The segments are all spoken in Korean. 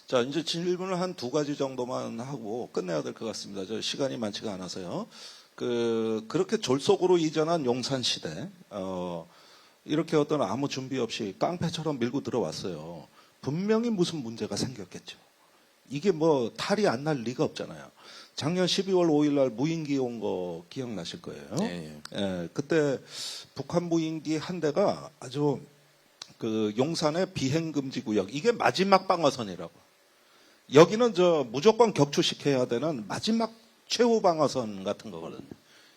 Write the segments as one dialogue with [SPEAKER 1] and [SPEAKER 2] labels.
[SPEAKER 1] 자, 이제 질문을 한 두 가지 정도만 하고 끝내야 될 것 같습니다. 저 시간이 많지가 않아서요. 그렇게 졸속으로 이전한 용산 시대, 이렇게 어떤 아무 준비 없이 깡패처럼 밀고 들어왔어요. 분명히 무슨 문제가 생겼겠죠. 이게 뭐 탈이 안 날 리가 없잖아요. 작년 12월 5일 날 무인기 온 거 기억나실 거예요.
[SPEAKER 2] 네.
[SPEAKER 1] 예, 그때 북한 무인기 한 대가 아주 그 용산의 비행금지 구역, 이게 마지막 방어선이라고. 여기는 저 무조건 격추시켜야 되는 마지막 최후 방어선 같은 거거든요.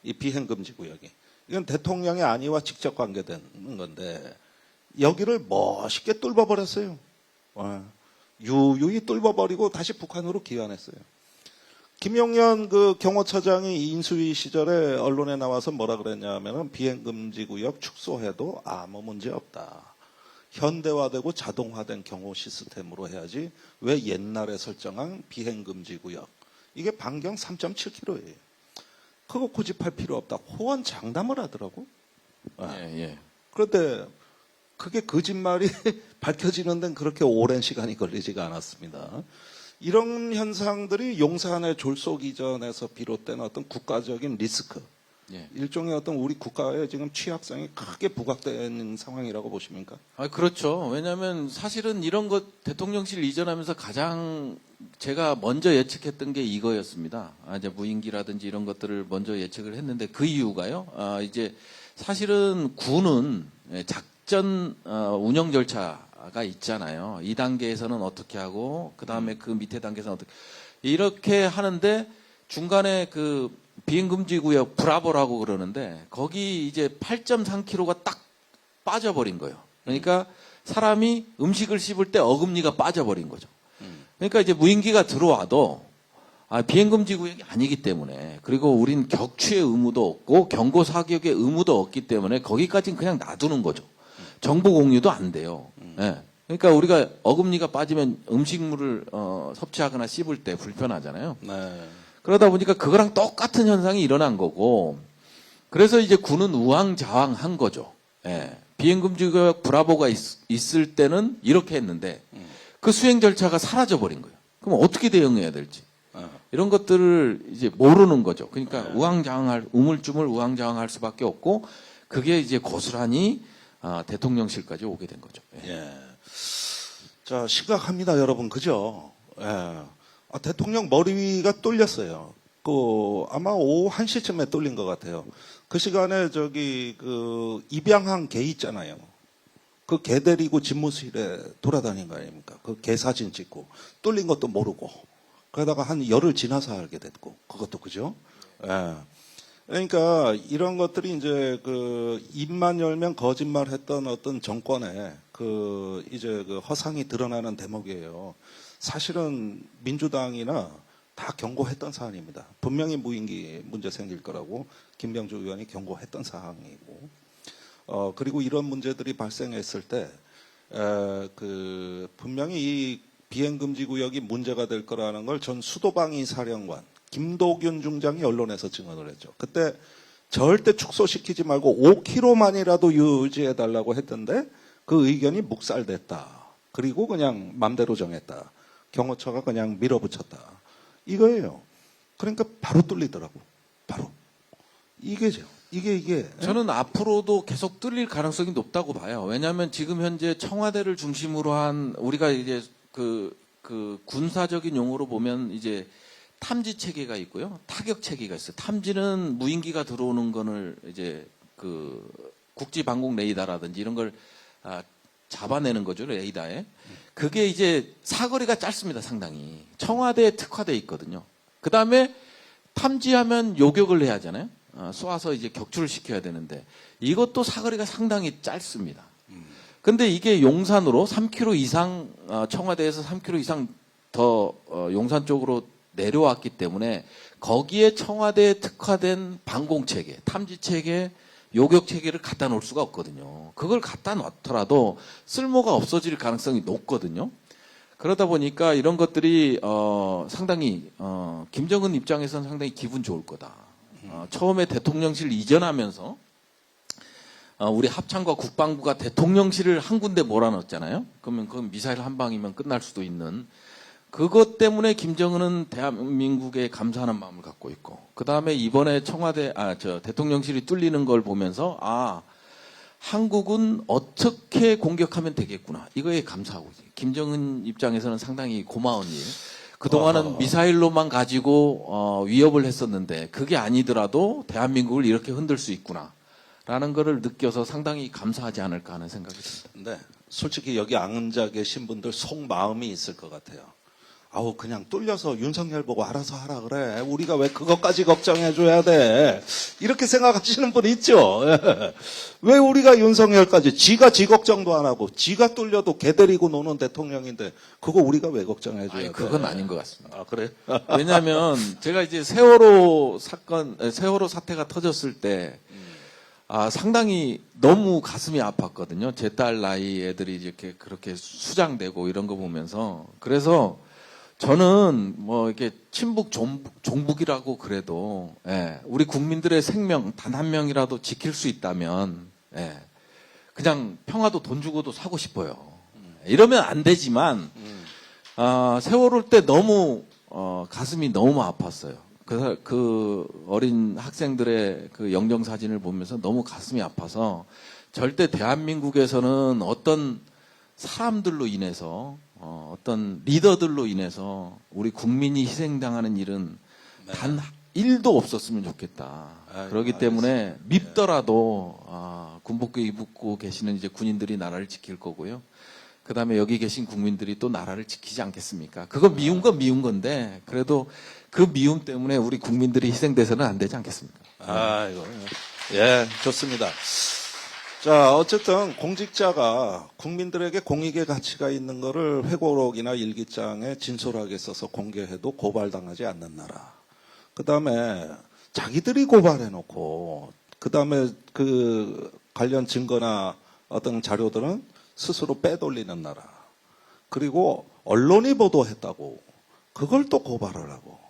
[SPEAKER 1] 이 비행금지 구역이. 이건 대통령의 안위와 직접 관계되는 건데 여기를 멋있게 뚫어버렸어요. 유유히 뚫어버리고 다시 북한으로 귀환했어요. 김용현 그 경호처장이 인수위 시절에 언론에 나와서 뭐라 그랬냐면은 비행금지 구역 축소해도 아무 문제 없다. 현대화되고 자동화된 경호 시스템으로 해야지 왜 옛날에 설정한 비행금지 구역. 이게 반경 3.7km예요. 그거 고집할 필요 없다. 호언 장담을 하더라고.
[SPEAKER 2] 예.
[SPEAKER 1] 그런데 그게 거짓말이 밝혀지는 데는 그렇게 오랜 시간이 걸리지가 않았습니다. 이런 현상들이 용산의 졸속 이전에서 비롯된 어떤 국가적인 리스크,
[SPEAKER 2] 예.
[SPEAKER 1] 일종의 어떤 우리 국가의 지금 취약성이 크게 부각되는 상황이라고 보십니까?
[SPEAKER 2] 그렇죠. 왜냐하면 사실은 이런 것 대통령실 이전하면서 가장 제가 먼저 예측했던 게 이거였습니다. 이제 무인기라든지 이런 것들을 먼저 예측을 했는데 그 이유가요. 이제 사실은 군은 작전 운영 절차가 있잖아요. 2단계에서는 어떻게 하고 그 다음에 그 밑에 단계에서는 어떻게 이렇게 하는데 중간에 그 비행금지 구역 브라보라고 그러는데 거기 이제 8.3km가 딱 빠져버린 거예요. 그러니까 사람이 음식을 씹을 때 어금니가 빠져버린 거죠. 그러니까 이제 무인기가 들어와도 비행금지 구역이 아니기 때문에 그리고 우린 격추의 의무도 없고 경고 사격의 의무도 없기 때문에 거기까지는 그냥 놔두는 거죠. 정보 공유도 안 돼요. 네. 그러니까 우리가 어금니가 빠지면 음식물을 섭취하거나 씹을 때 불편하잖아요.
[SPEAKER 1] 네.
[SPEAKER 2] 그러다 보니까 그거랑 똑같은 현상이 일어난 거고, 그래서 이제 군은 우왕좌왕한 거죠. 예. 비행금지구역 브라보가 있을 때는 이렇게 했는데 그 수행 절차가 사라져 버린 거예요. 그럼 어떻게 대응해야 될지 이런 것들을 이제 모르는 거죠. 그러니까 우물쭈물 우왕좌왕할 수밖에 없고 그게 이제 고스란히 대통령실까지 오게 된 거죠. 예.
[SPEAKER 1] 예. 자, 심각합니다, 여러분. 그죠? 예. 대통령 머리 위가 뚫렸어요. 아마 오후 1시쯤에 뚫린 것 같아요. 그 시간에 입양한 개 있잖아요. 그 개 데리고 집무실에 돌아다닌 거 아닙니까? 그 개 사진 찍고 뚫린 것도 모르고 그러다가 한 열흘 지나서 알게 됐고 그것도 그죠? 예. 그러니까 이런 것들이 이제 입만 열면 거짓말했던 어떤 정권의 이제 허상이 드러나는 대목이에요. 사실은 민주당이나 다 경고했던 사안입니다. 분명히 무인기 문제 생길 거라고 김병주 의원이 경고했던 사항이고, 그리고 이런 문제들이 발생했을 때, 분명히 이 비행금지 구역이 문제가 될 거라는 걸 전 수도방위 사령관 김도균 중장이 언론에서 증언을 했죠. 그때 절대 축소시키지 말고 5km만이라도 유지해달라고 했던데 그 의견이 묵살됐다. 그리고 그냥 맘대로 정했다. 경호처가 그냥 밀어붙였다. 이거예요. 그러니까 바로 뚫리더라고. 바로. 이게죠. 이게.
[SPEAKER 2] 저는 앞으로도 계속 뚫릴 가능성이 높다고 봐요. 왜냐하면 지금 현재 청와대를 중심으로 한 우리가 이제 그 군사적인 용어로 보면 이제 탐지 체계가 있고요. 타격 체계가 있어요. 탐지는 무인기가 들어오는 거를 이제 국지 방공 레이더라든지 이런 걸 잡아내는 거죠, 레이더에. 그게 이제 사거리가 짧습니다, 상당히. 청와대에 특화되어 있거든요. 그 다음에 탐지하면 요격을 해야 하잖아요. 쏘아서 이제 격추를 시켜야 되는데 이것도 사거리가 상당히 짧습니다. 근데 이게 용산으로 3km 이상, 청와대에서 3km 이상 더 용산 쪽으로 내려왔기 때문에 거기에 청와대에 특화된 방공체계, 탐지체계, 요격체계를 갖다 놓을 수가 없거든요. 그걸 갖다 놨더라도 쓸모가 없어질 가능성이 높거든요. 그러다 보니까 이런 것들이 상당히 김정은 입장에서는 상당히 기분 좋을 거다. 처음에 대통령실 이전하면서 우리 합참과 국방부가 대통령실을 한 군데 몰아넣었잖아요. 그러면 그건 미사일 한 방이면 끝날 수도 있는 그것 때문에 김정은은 대한민국에 감사하는 마음을 갖고 있고, 그 다음에 이번에 대통령실이 뚫리는 걸 보면서, 한국은 어떻게 공격하면 되겠구나. 이거에 감사하고 있어요. 김정은 입장에서는 상당히 고마운 일. 그동안은 미사일로만 가지고 위협을 했었는데 그게 아니더라도 대한민국을 이렇게 흔들 수 있구나. 라는 거를 느껴서 상당히 감사하지 않을까 하는 생각이 듭니다.
[SPEAKER 1] 근데 솔직히 여기 앉아 계신 분들 속마음이 있을 것 같아요. 아우 그냥 뚫려서 윤석열 보고 알아서 하라 그래. 우리가 왜 그것까지 걱정해줘야 돼. 이렇게 생각하시는 분 있죠. 왜 우리가 윤석열까지 지가 지 걱정도 안 하고 지가 뚫려도 개 데리고 노는 대통령인데 그거 우리가 왜 걱정해줘야 돼.
[SPEAKER 2] 그건 아닌 것 같습니다.
[SPEAKER 1] 아 그래?
[SPEAKER 2] 왜냐하면 제가 이제 세월호 사태가 터졌을 때 상당히 너무 가슴이 아팠거든요. 제 딸 나이 애들이 이렇게 그렇게 수장되고 이런 거 보면서. 그래서 저는 뭐 이렇게 친북 종북이라고 그래도 우리 국민들의 생명 단 한 명이라도 지킬 수 있다면 그냥 평화도 돈 주고도 사고 싶어요. 이러면 안 되지만 세월호 때 너무 가슴이 너무 아팠어요. 그래서 그 어린 학생들의 그 영정 사진을 보면서 너무 가슴이 아파서 절대 대한민국에서는 어떤 사람들로 인해서 어떤 리더들로 인해서 우리 국민이 희생당하는 일은 단 1도 없었으면 좋겠다. 그렇기 때문에 밉더라도 군복무 입고 계시는 이제 군인들이 나라를 지킬 거고요. 그 다음에 여기 계신 국민들이 또 나라를 지키지 않겠습니까? 그거 미운 건 미운 건데 그래도 그 미움 때문에 우리 국민들이 희생돼서는 안 되지 않겠습니까?
[SPEAKER 1] 이거 예 좋습니다. 자, 어쨌든 공직자가 국민들에게 공익의 가치가 있는 거를 회고록이나 일기장에 진솔하게 써서 공개해도 고발당하지 않는 나라. 그 다음에 자기들이 고발해놓고, 그 다음에 그 관련 증거나 어떤 자료들은 스스로 빼돌리는 나라. 그리고 언론이 보도했다고 그걸 또 고발을 하고.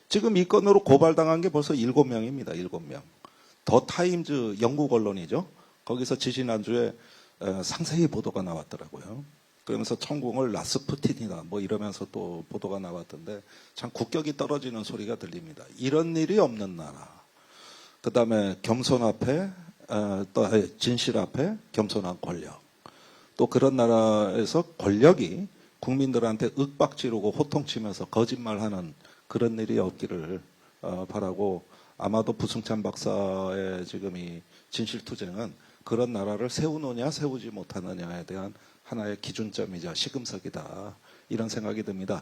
[SPEAKER 1] 지금 이 건으로 고발당한 게 벌써 7명입니다. 7명. 더 타임즈 영국 언론이죠. 거기서 지지난주에 상세히 보도가 나왔더라고요. 그러면서 천공을 라스푸틴이다 뭐 이러면서 또 보도가 나왔던데 참 국격이 떨어지는 소리가 들립니다. 이런 일이 없는 나라. 그 다음에 겸손 앞에 또 진실 앞에 겸손한 권력. 또 그런 나라에서 권력이 국민들한테 윽박지르고 호통치면서 거짓말하는 그런 일이 없기를 바라고 아마도 부승찬 박사의 지금 이 진실투쟁은 그런 나라를 세우느냐 세우지 못하느냐에 대한 하나의 기준점이자 시금석이다. 이런 생각이 듭니다.